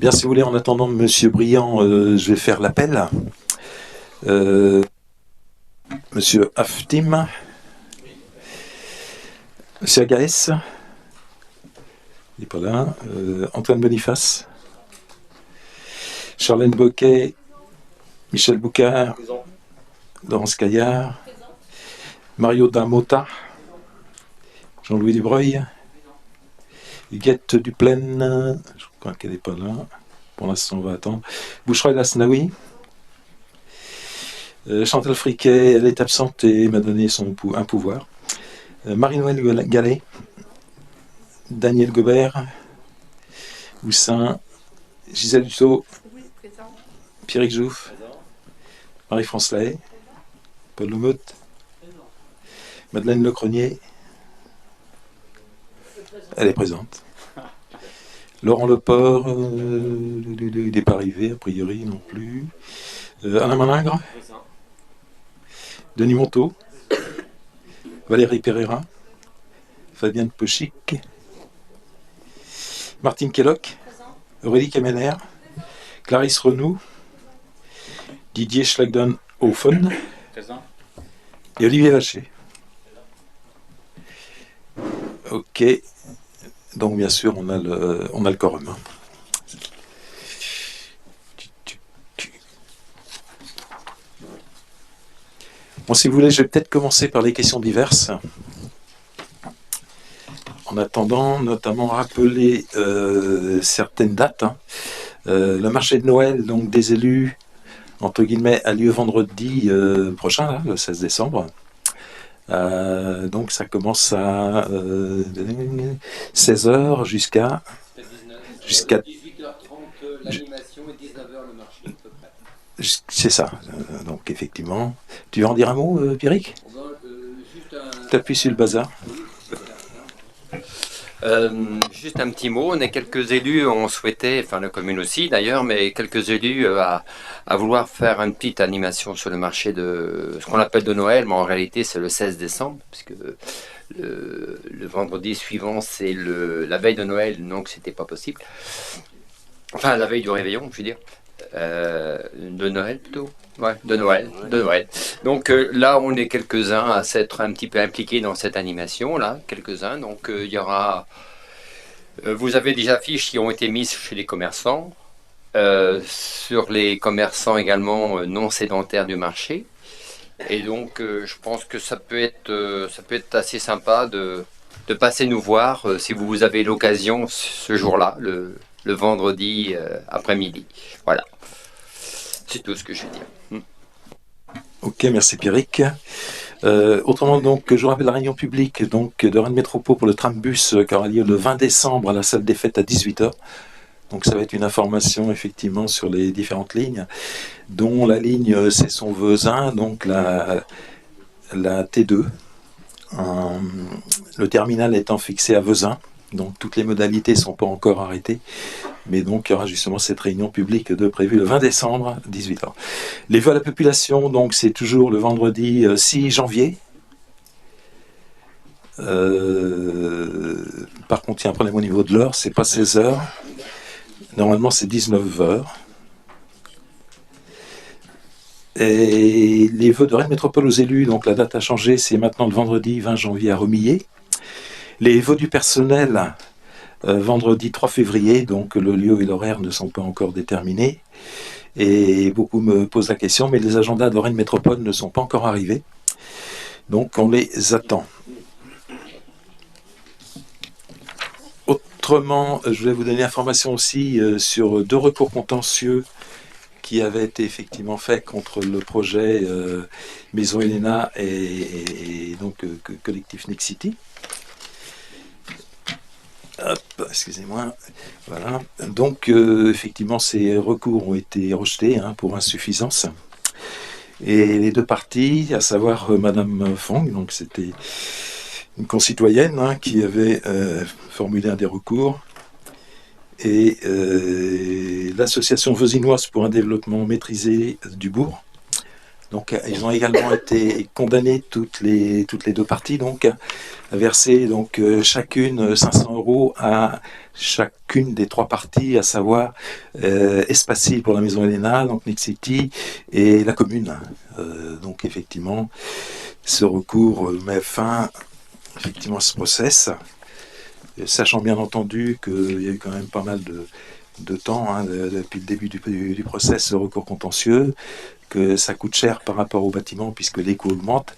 Bien, si vous voulez, en attendant Monsieur Briand, je vais faire l'appel. Monsieur Aftim, Monsieur Agaès, il n'est pas là. Antoine Boniface, Charlène Boquet, Michel Boucard, Laurence Caillard, Mario Damota, Jean-Louis Dubreuil, Huguette Duplaine, je crois qu'elle n'est pas là. Pour l'instant, on va attendre. Boucheroy Lasnaoui. Chantal Friquet, elle est absente et m'a donné un pouvoir. Marie-Noël Gallet. Daniel Gobert. Houssin. Gisèle Dussault. Pierrick Jouff. Marie-France Lahaye. Paul Lemout. Madeleine Lecronier. Elle est présente. Laurent Leport, il n'est pas arrivé, a priori non plus. Alain Malingre. Denis Monteau. Valérie Pereira. Fabienne Pochic. Martine Kelloc. Aurélie Kemener. Clarisse Renou. Didier Schlagden-Hofen. Et Olivier Vacher. Ok. Donc bien sûr, on a le quorum. Bon, si vous voulez, je vais peut-être commencer par les questions diverses. En attendant, notamment rappeler certaines dates. Le marché de Noël, donc des élus, entre guillemets, a lieu vendredi prochain, là, le 16 décembre. Donc ça commence à 16h jusqu'à 18h30 l'animation et 19h le marché à peu près. C'est ça. Donc effectivement. Tu veux en dire un mot, Pierrick? T'appuies sur le bazar. Juste un petit mot, on est quelques élus, on souhaitait, enfin la commune aussi d'ailleurs, mais quelques élus à vouloir faire une petite animation sur le marché de ce qu'on appelle de Noël, mais en réalité c'est le 16 décembre, puisque le vendredi suivant c'est la veille de Noël, donc c'était pas possible. Enfin la veille du réveillon, je veux dire. De Noël plutôt. Ouais, de Noël. Donc là, on est quelques-uns à s'être un petit peu impliqués dans cette animation, là, quelques-uns. Donc il y aura... vous avez des affiches qui ont été mises chez les commerçants, sur les commerçants également non sédentaires du marché. Et donc je pense que ça peut être assez sympa de passer nous voir si vous avez l'occasion ce jour-là, le vendredi après-midi. Voilà. C'est tout ce que je vais dire. Ok, merci Pierrick. Autrement, donc, je vous rappelle la réunion publique donc, de Rennes Métropole pour le trambus qui aura lieu le 20 décembre à la salle des fêtes à 18h. Donc ça va être une information effectivement sur les différentes lignes, dont la ligne Cesson-Vezin, donc la T2. Le terminal étant fixé à Vezin. Donc toutes les modalités ne sont pas encore arrêtées, mais donc il y aura justement cette réunion publique prévue le 20 décembre, 18h. Les vœux à la population, donc c'est toujours le vendredi 6 janvier. Par contre, il y a un problème au niveau de l'heure, c'est pas 16h. Normalement, c'est 19h. Et les vœux de Rennes Métropole aux élus, donc la date a changé, c'est maintenant le vendredi 20 janvier à Remillet. Les vœux du personnel, vendredi 3 février, donc le lieu et l'horaire ne sont pas encore déterminés. Et beaucoup me posent la question, mais les agendas de Rennes Métropole ne sont pas encore arrivés. Donc on les attend. Autrement, je voulais vous donner l'information aussi sur 2 recours contentieux qui avaient été effectivement faits contre le projet Maison Helena et donc collectif Nexity. Hop, excusez-moi. Voilà. Donc, effectivement, ces recours ont été rejetés pour insuffisance. Et les 2 parties, à savoir Madame Fong, donc c'était une concitoyenne qui avait formulé un des recours, et l'association Vezinoise pour un développement maîtrisé du bourg, Donc ils ont également été condamnés toutes les deux parties donc à verser donc chacune 500 € à chacune des trois parties, à savoir Espacy pour la Maison Helena, donc Nick City et la commune. Donc effectivement, ce recours met fin effectivement à ce process, sachant bien entendu qu'il y a eu quand même pas mal de temps depuis le début du process, ce recours contentieux, que ça coûte cher par rapport au bâtiment puisque les coûts augmentent,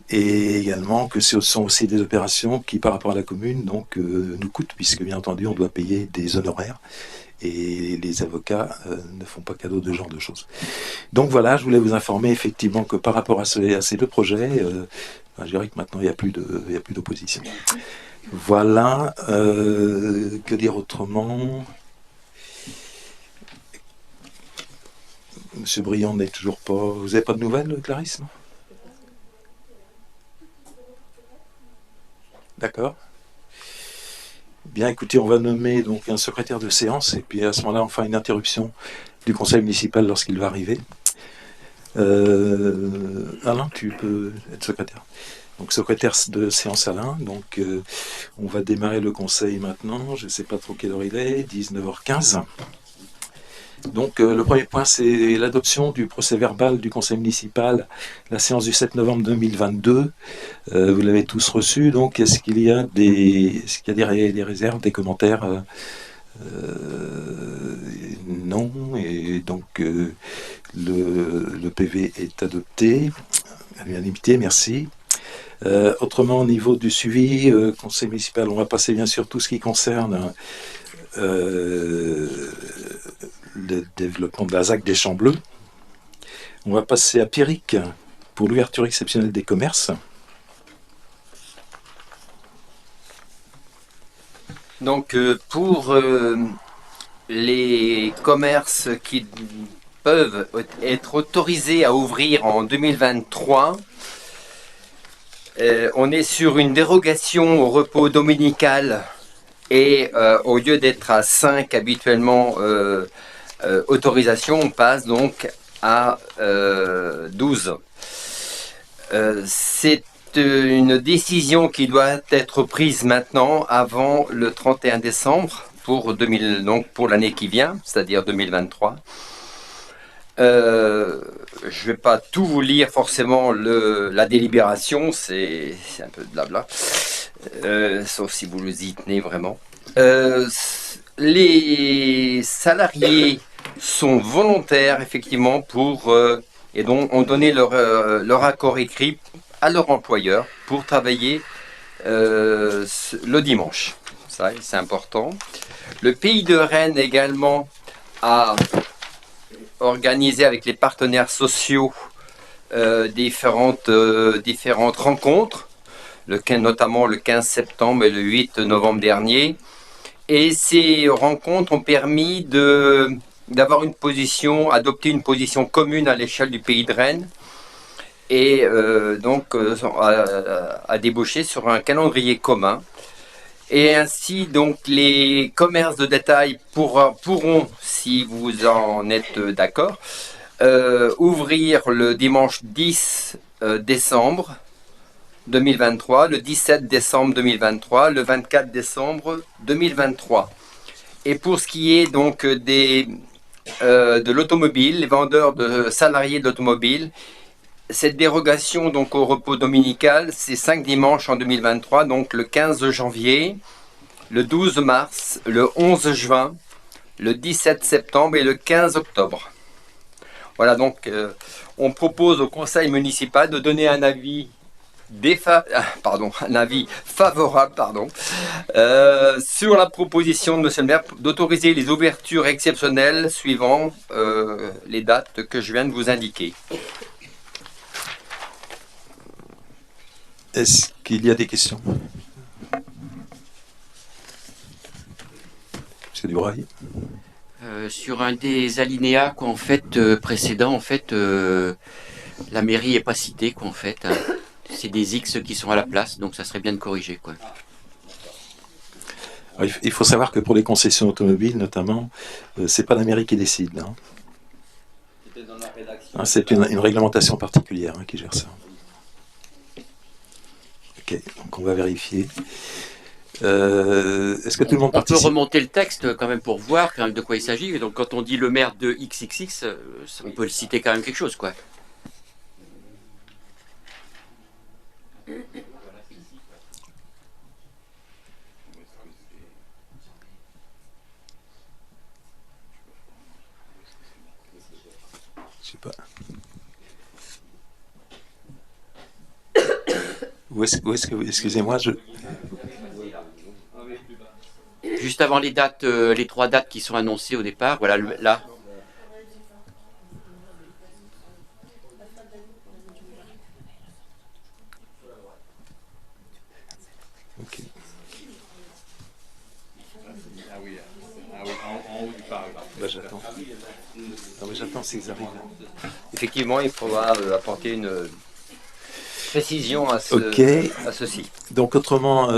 et également que ce sont aussi des opérations qui par rapport à la commune donc nous coûtent, puisque bien entendu on doit payer des honoraires et les avocats ne font pas cadeau de ce genre de choses. Donc voilà, je voulais vous informer effectivement que par rapport à ces deux projets, je dirais que maintenant il n'y a plus d'opposition. Voilà, que dire autrement? Monsieur Briand n'est toujours pas... Vous n'avez pas de nouvelles, Clarisse? D'accord. Bien, écoutez, on va nommer donc un secrétaire de séance, et puis à ce moment-là, on fera une interruption du conseil municipal lorsqu'il va arriver. Alain, tu peux être secrétaire. Donc secrétaire de séance Alain, donc on va démarrer le conseil maintenant, je ne sais pas trop quelle heure il est, 19h15. Donc le premier point, c'est l'adoption du procès verbal du conseil municipal, la séance du 7 novembre 2022. Vous l'avez tous reçu, donc est-ce qu'il y a des réserves, des commentaires? Non, et donc le PV est adopté à l'unanimité, merci. Autrement, au niveau du suivi, conseil municipal, on va passer bien sûr tout ce qui concerne le développement de la ZAC des Champs Bleus. On va passer à Pierrick pour l'ouverture exceptionnelle des commerces. Donc pour les commerces qui peuvent être autorisés à ouvrir en 2023, on est sur une dérogation au repos dominical et au lieu d'être à 5 habituellement autorisations, on passe donc à 12. C'est une décision qui doit être prise maintenant avant le 31 décembre pour l'année qui vient, c'est-à-dire 2023. Je ne vais pas tout vous lire forcément la délibération, c'est un peu de blabla, sauf si vous le y tenez vraiment. Les salariés sont volontaires effectivement et donc ont donné leur accord écrit à leur employeur pour travailler le dimanche. Ça, c'est important. Le Pays de Rennes également a organisé avec les partenaires sociaux différentes rencontres, notamment le 15 septembre et le 8 novembre dernier. Et ces rencontres ont permis d'avoir adopter une position commune à l'échelle du Pays de Rennes et à déboucher sur un calendrier commun. Et ainsi, donc, les commerces de détail pourront, si vous en êtes d'accord, ouvrir le dimanche 10 décembre 2023, le 17 décembre 2023, le 24 décembre 2023. Et pour ce qui est donc de l'automobile, les vendeurs de salariés de l'automobile, cette dérogation donc au repos dominical, c'est 5 dimanches en 2023, donc le 15 janvier, le 12 mars, le 11 juin, le 17 septembre et le 15 octobre. Voilà, donc on propose au conseil municipal de donner un avis favorable sur la proposition de monsieur le maire d'autoriser les ouvertures exceptionnelles suivant les dates que je viens de vous indiquer. Est-ce qu'il y a des questions? Monsieur Dubrail. Sur un des alinéas précédents, la mairie n'est pas citée, hein. C'est des X qui sont à la place, donc ça serait bien de corriger, quoi. Alors, il faut savoir que pour les concessions automobiles, notamment, c'est pas la mairie qui décide, hein. C'était dans la rédaction. Hein, c'est une réglementation particulière qui gère ça. Ok, donc on va vérifier. Est-ce que tout le monde On peut participe? remonter le texte quand même pour voir quand même de quoi il s'agit. Donc quand on dit le maire de XXX, on peut le citer quand même quelque chose, quoi. Je sais pas. Où est-ce que excusez-moi, Juste avant les dates, les 3 dates qui sont annoncées au départ, voilà, là. Ok. En haut du paragraphe. Bah, j'attends. Non, mais j'attends s'ils arrivent. Effectivement, il faudra apporter une précision à, Ok. à ceci. Donc autrement,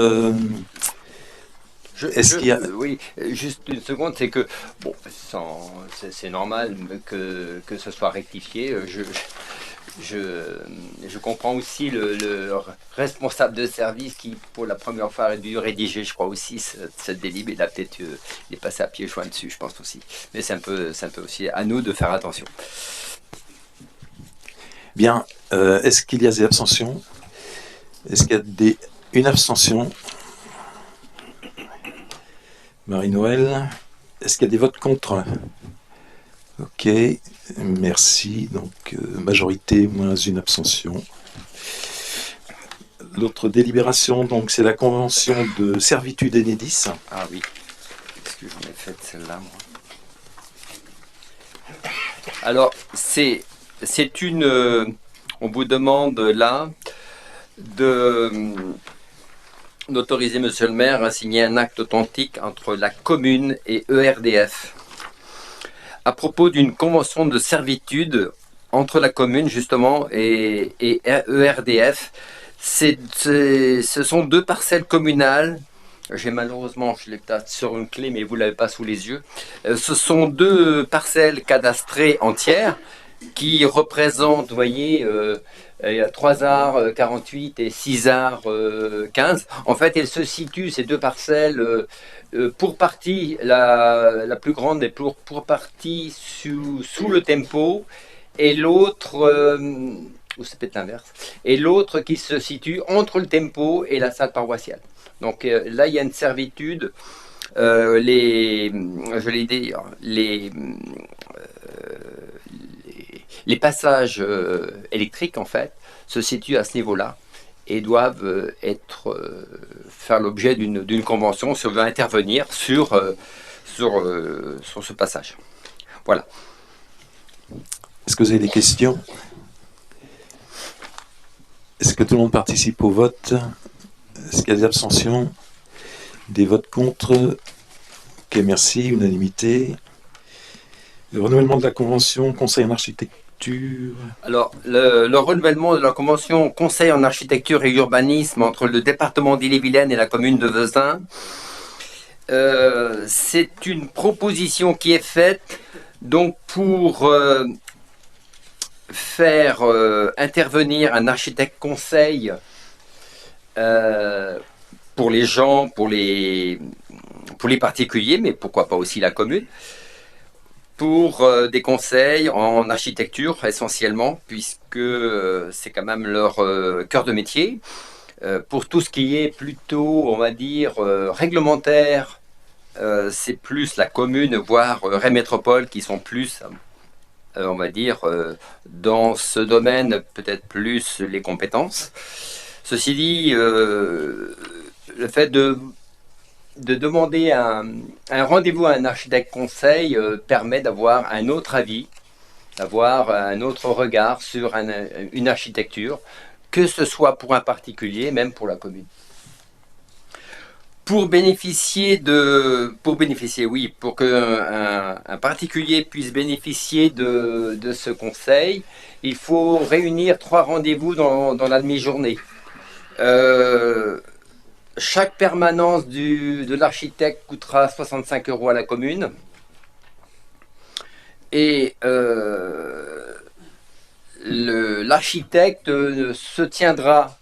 est-ce qu'il y a... Oui, juste une seconde, c'est que, bon, c'est normal que ce soit rectifié. Je comprends aussi le responsable de service qui, pour la première fois, a dû rédiger, je crois aussi, cette délib. Il a peut-être il est passé à pieds joints dessus, je pense aussi. Mais c'est un peu aussi à nous de faire attention. Bien, est-ce qu'il y a des abstentions? Est-ce qu'il y a une abstention? Marie-Noël. Est-ce qu'il y a des votes contre? Ok, merci. Donc, majorité moins une abstention. L'autre délibération, donc, c'est la convention de servitude Enedis. Ah oui, est-ce que j'en ai fait celle-là, moi? Alors, c'est une... on vous demande là d'autoriser Monsieur le maire à signer un acte authentique entre la commune et ERDF à propos d'une convention de servitude entre la commune justement et ERDF. Ce sont 2 parcelles communales. J'ai malheureusement, je l'ai peut-être sur une clé, mais vous ne l'avez pas sous les yeux. Ce sont 2 parcelles cadastrées entières qui représentent, vous voyez, 3 arts 48 et 6 arts 15. En fait, elles se situent, ces 2 parcelles, pour partie, la plus grande est pour partie sous le tempo, et l'autre, ou c'est peut-être l'inverse, et l'autre qui se situe entre le tempo et la salle paroissiale. Donc là, il y a une servitude. Je l'ai dit, les passages électriques, en fait, se situent à ce niveau-là et doivent faire l'objet d'une convention si on veut intervenir sur ce passage. Voilà. Est-ce que vous avez des questions? Est-ce que tout le monde participe au vote? Est-ce qu'il y a des abstentions? Des votes contre? Ok, merci, unanimité. Le renouvellement de la convention Conseil en architecture. Alors, le renouvellement de la convention Conseil en architecture et urbanisme entre le département d'Ille-et-Vilaine et la commune de Vezin, c'est une proposition qui est faite donc pour faire intervenir un architecte conseil pour les gens, pour les particuliers, mais pourquoi pas aussi la commune, pour des conseils en architecture essentiellement, puisque c'est quand même leur cœur de métier, pour tout ce qui est plutôt, on va dire, réglementaire, c'est plus la commune, voire Rennes-Métropole, qui sont plus, on va dire, dans ce domaine, peut-être plus les compétences. Ceci dit, le fait de demander un rendez-vous à un architecte conseil permet d'avoir un autre avis, d'avoir un autre regard sur une architecture, que ce soit pour un particulier, même pour la commune. Pour qu'un particulier puisse bénéficier de ce conseil, il faut réunir 3 rendez-vous dans la demi-journée. Chaque permanence de l'architecte coûtera 65 € à la commune. Et l'architecte se tiendra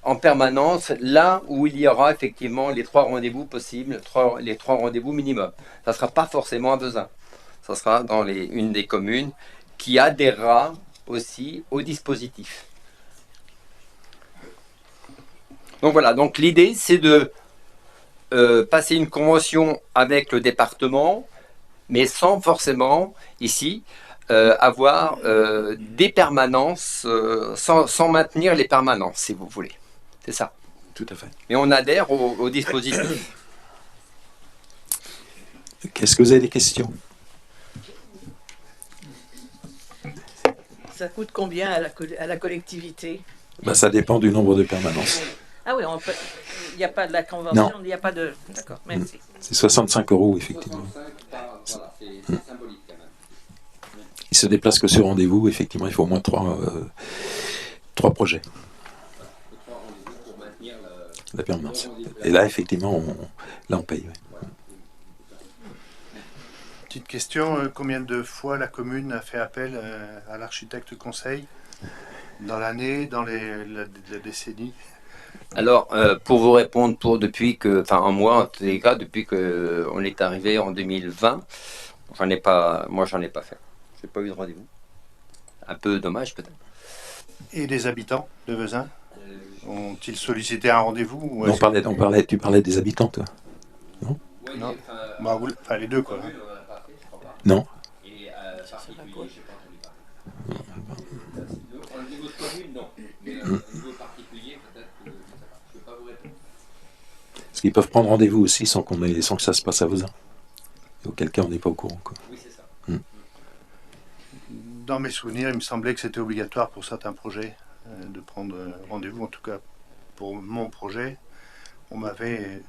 en permanence là où il y aura effectivement les 3 rendez-vous possibles, les 3 rendez-vous minimum. Ça ne sera pas forcément à Vezin. Ça sera dans une des communes qui adhérera aussi au dispositif. Donc voilà, donc l'idée c'est de passer une convention avec le département, mais sans forcément, ici, avoir des permanences, sans maintenir les permanences, si vous voulez. C'est ça. Tout à fait. Mais on adhère au dispositif. Est-ce que vous avez des questions? Ça coûte combien à la collectivité? Ça dépend du nombre de permanences. Ah oui, il n'y a pas de la convention, Non. il n'y a pas de... D'accord, merci. C'est 65 €, effectivement. 65, voilà, c'est symbolique quand même. Il se déplace que sur rendez-vous, effectivement, il faut au moins 3 projets. 3 rendez-vous pour maintenir La permanence. Et là, effectivement, on paye. Ouais. Petite question, combien de fois la commune a fait appel à l'architecte conseil dans l'année, dans la décennie? Alors, pour vous répondre, en moi, en tous les cas, depuis qu'on est arrivé en 2020, j'en ai pas fait. J'ai pas eu de rendez-vous. Un peu dommage peut-être. Et les habitants de Vezin ont-ils sollicité un rendez-vous ou Non, est-ce tu parlais des habitants, toi? Non. Les deux, quoi. Non. Au niveau de commune, non. Mais au niveau particulier, peut-être que je ne peux pas vous répondre. Parce qu'ils peuvent prendre rendez-vous aussi sans que ça se passe à Vezin. Auquel cas, on n'est pas au courant, quoi. Oui, c'est ça. Dans mes souvenirs, il me semblait que c'était obligatoire pour certains projets de prendre rendez-vous. En tout cas, pour mon projet, on m'avait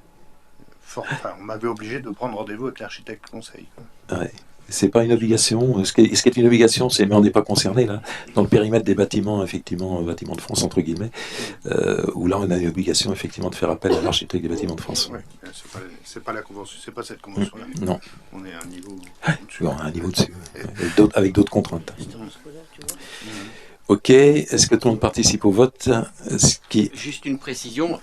obligé de prendre rendez-vous avec l'architecte conseil, quoi. Ouais. C'est pas une obligation. Ce qui est une obligation, mais on n'est pas concerné là, dans le périmètre des bâtiments, effectivement, bâtiments de France entre guillemets, où là on a une obligation effectivement de faire appel à l'architecte des bâtiments de France. Ouais, c'est pas la convention, c'est pas cette convention-là. Non. On est à un niveau au-dessus. On a un niveau dessus, avec d'autres contraintes. Ok, est-ce que tout le monde participe au vote? Juste une précision,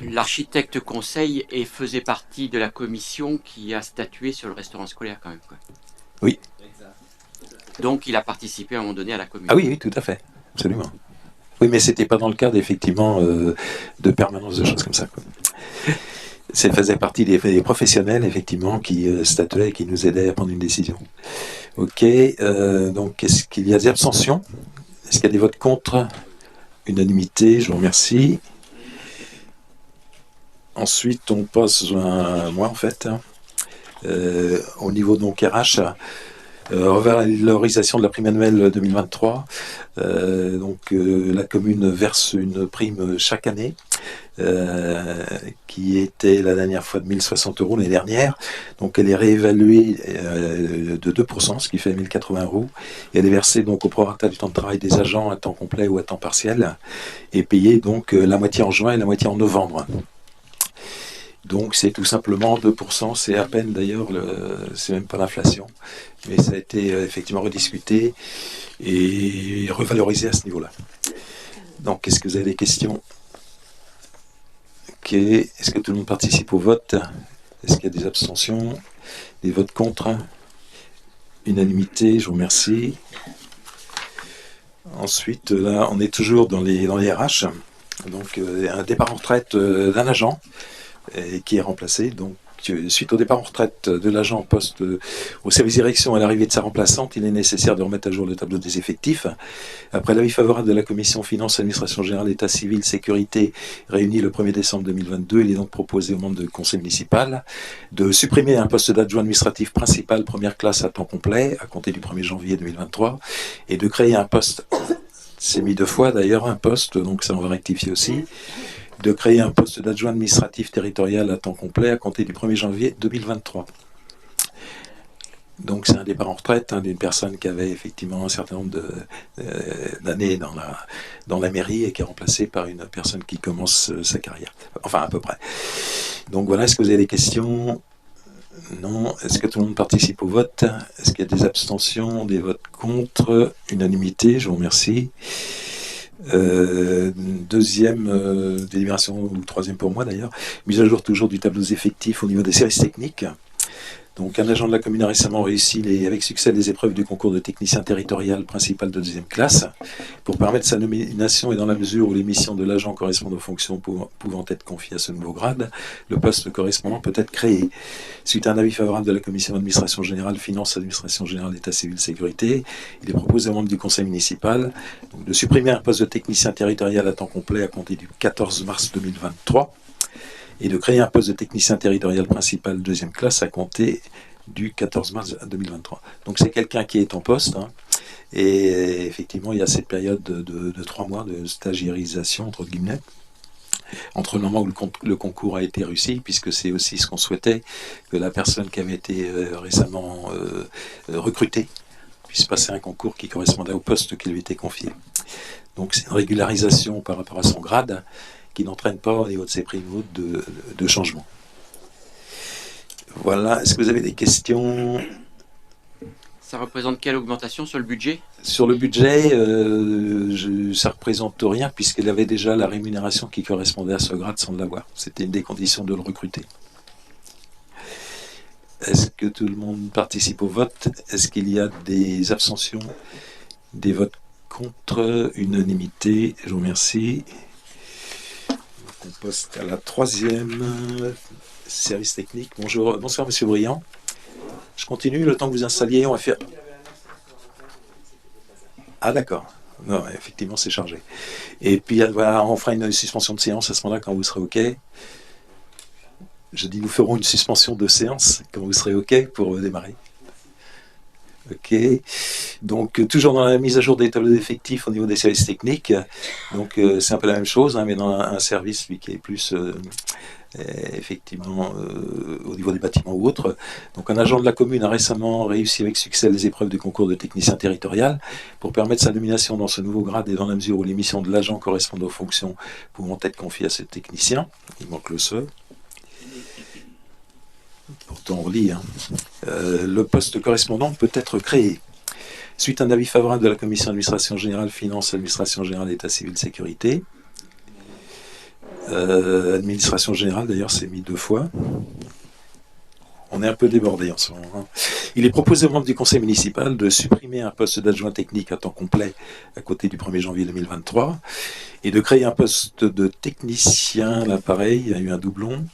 l'architecte conseil faisait partie de la commission qui a statué sur le restaurant scolaire quand même, quoi. Oui. Donc il a participé à un moment donné à la commission. Ah oui, tout à fait, absolument. Oui, mais c'était pas dans le cadre effectivement de permanence de choses comme ça, quoi. Ça faisait partie des professionnels effectivement qui statuaient et qui nous aidaient à prendre une décision. Ok, donc est-ce qu'il y a des abstentions? Est-ce qu'il y a des votes contre? Unanimité, je vous remercie. Ensuite, on passe à moi en fait. Au niveau donc RH, revalorisation de la prime annuelle 2023. La commune verse une prime chaque année, qui était la dernière fois de 1060 € l'année dernière. Donc elle est réévaluée de 2%, ce qui fait 1080 €. Et elle est versée donc au prorata du temps de travail des agents à temps complet ou à temps partiel, et payée donc la moitié en juin et la moitié en novembre. Donc c'est tout simplement 2%, c'est à peine d'ailleurs, c'est même pas l'inflation, mais ça a été effectivement rediscuté et revalorisé à ce niveau-là. Donc est-ce que vous avez des questions? Ok, est-ce que tout le monde participe au vote? Est-ce qu'il y a des abstentions? Des votes contre? Unanimité, je vous remercie. Ensuite, là, on est toujours dans les RH. Donc un départ en retraite d'un agent qui est remplacé. Donc, suite au départ en retraite de l'agent en poste au service direction à l'arrivée de sa remplaçante, il est nécessaire de remettre à jour le tableau des effectifs. Après l'avis favorable de la commission Finances, Administration Générale, État Civil, Sécurité, réunie le 1er décembre 2022, il est donc proposé aux membres du conseil municipal de supprimer un poste d'adjoint administratif principal première classe à temps complet à compter du 1er janvier 2023 et de créer un poste, c'est mis 2 fois d'ailleurs, un poste, donc ça on va rectifier aussi, de créer un poste d'adjoint administratif territorial à temps complet à compter du 1er janvier 2023. Donc c'est un départ en retraite d'une personne qui avait effectivement un certain nombre d'années dans la mairie et qui est remplacée par une personne qui commence sa carrière. Enfin à peu près. Donc voilà, est-ce que vous avez des questions? Non. Est-ce que tout le monde participe au vote? Est-ce qu'il y a des abstentions, des votes contre? Unanimité, je vous remercie. Deuxième délibération, ou troisième pour moi d'ailleurs, mise à jour toujours du tableau des effectifs au niveau des services techniques. Donc un agent de la commune a récemment réussi avec succès les épreuves du concours de technicien territorial principal de deuxième classe pour permettre sa nomination, et dans la mesure où les missions de l'agent correspondent aux fonctions pouvant être confiées à ce nouveau grade, le poste correspondant peut être créé. Suite à un avis favorable de la commission d'administration générale, finance, administration générale, état civil, sécurité, il est proposé aux membres du conseil municipal donc, de supprimer un poste de technicien territorial à temps complet à compter du 14 mars 2023 et de créer un poste de technicien territorial principal deuxième classe à compter du 14 mars 2023. Donc c'est quelqu'un qui est en poste, hein, et effectivement il y a cette période de 3 mois de stagiairisation, entre guillemets, entre le moment où le concours a été réussi, puisque c'est aussi ce qu'on souhaitait, que la personne qui avait été récemment recrutée puisse passer un concours qui correspondait au poste qui lui était confié. Donc c'est une régularisation par rapport à son grade, qui n'entraîne pas au niveau de ses prix de changement. Voilà, est-ce que vous avez des questions? Ça représente quelle augmentation sur le budget? Sur le budget, ça ne représente rien, puisqu'il avait déjà la rémunération qui correspondait à ce grade sans l'avoir. C'était une des conditions de le recruter. Est-ce que tout le monde participe au vote? Est-ce qu'il y a des abstentions? Des votes contre? Unanimité, je vous remercie. On passe à la troisième, service technique. Bonsoir Monsieur Briand. Je continue, le temps que vous installiez, on va faire... Ah d'accord, non, effectivement c'est chargé. Et puis voilà, on fera une suspension de séance à ce moment-là quand vous serez OK. Je dis nous ferons une suspension de séance quand vous serez OK pour démarrer. Ok, donc toujours dans la mise à jour des tableaux d'effectifs au niveau des services techniques, donc c'est un peu la même chose, hein, mais dans un service lui, qui est plus effectivement au niveau des bâtiments ou autres. Donc un agent de la commune a récemment réussi avec succès les épreuves du concours de technicien territorial pour permettre sa nomination dans ce nouveau grade, et dans la mesure où les missions de l'agent correspondent aux fonctions pouvant être confiées à ce technicien. Il manque le seul. Pourtant on lit, hein. Le poste correspondant peut être créé. Suite à un avis favorable de la commission d'administration générale, finance, administration générale, état civil, sécurité. Administration générale, d'ailleurs, c'est mis 2 fois. On est un peu débordé en ce moment, hein. Il est proposé aux membres du conseil municipal de supprimer un poste d'adjoint technique à temps complet à côté du 1er janvier 2023 et de créer un poste de technicien, là pareil, il y a eu un doublon,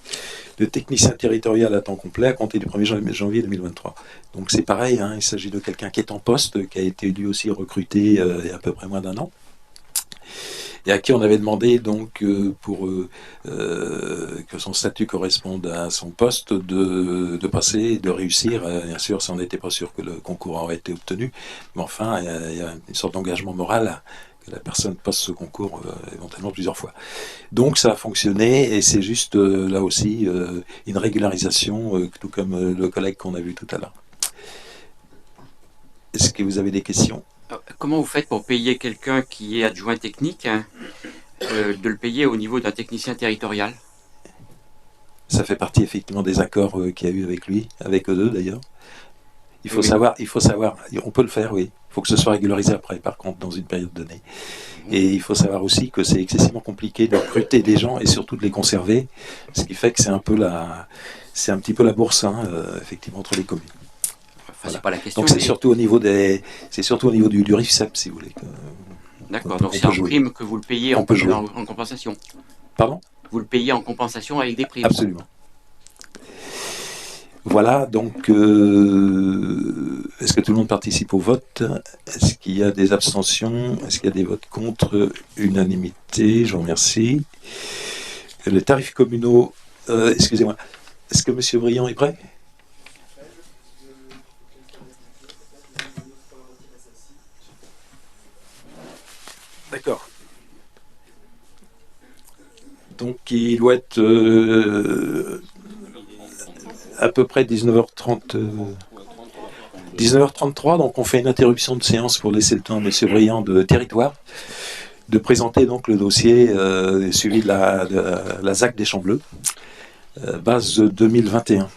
de technicien territorial à temps complet à compter du 1er janvier 2023. Donc c'est pareil, hein, il s'agit de quelqu'un qui est en poste, qui a été lui aussi recruté il y a à peu près moins d'1 an, et à qui on avait demandé donc pour que son statut corresponde à son poste de passer, de réussir. Bien sûr, ça on n'était pas sûr que le concours aurait été obtenu, mais enfin il y a une sorte d'engagement moral que la personne passe ce concours éventuellement plusieurs fois. Donc ça a fonctionné, et c'est juste là aussi une régularisation, tout comme le collègue qu'on a vu tout à l'heure. Est-ce que vous avez des questions? Comment vous faites pour payer quelqu'un qui est adjoint technique, hein, de le payer au niveau d'un technicien territorial? Ça fait partie effectivement des accords qu'il y a eu avec lui, avec eux deux d'ailleurs. Il faut savoir, on peut le faire, oui. Il faut que ce soit régularisé après, par contre, dans une période donnée. Et il faut savoir aussi que c'est excessivement compliqué de recruter des gens et surtout de les conserver, ce qui fait que c'est un petit peu la bourse, hein, effectivement, entre les communes. Enfin, c'est pas la question. Donc c'est surtout au niveau du RIFSEP, si vous voulez. D'accord, donc c'est en prime que vous le payez en compensation. Pardon? Vous le payez en compensation avec des primes. Absolument. Voilà, donc est-ce que tout le monde participe au vote? Est-ce qu'il y a des abstentions? Est-ce qu'il y a des votes contre? Unanimité, je vous remercie. Les tarifs communaux, excusez-moi, est-ce que M. Briand est prêt? D'accord. Donc il doit être à peu près 19h33, donc on fait une interruption de séance pour laisser le temps à M. Briand de Territoire de présenter donc le dossier suivi de la ZAC des Champs Bleus, base 2021.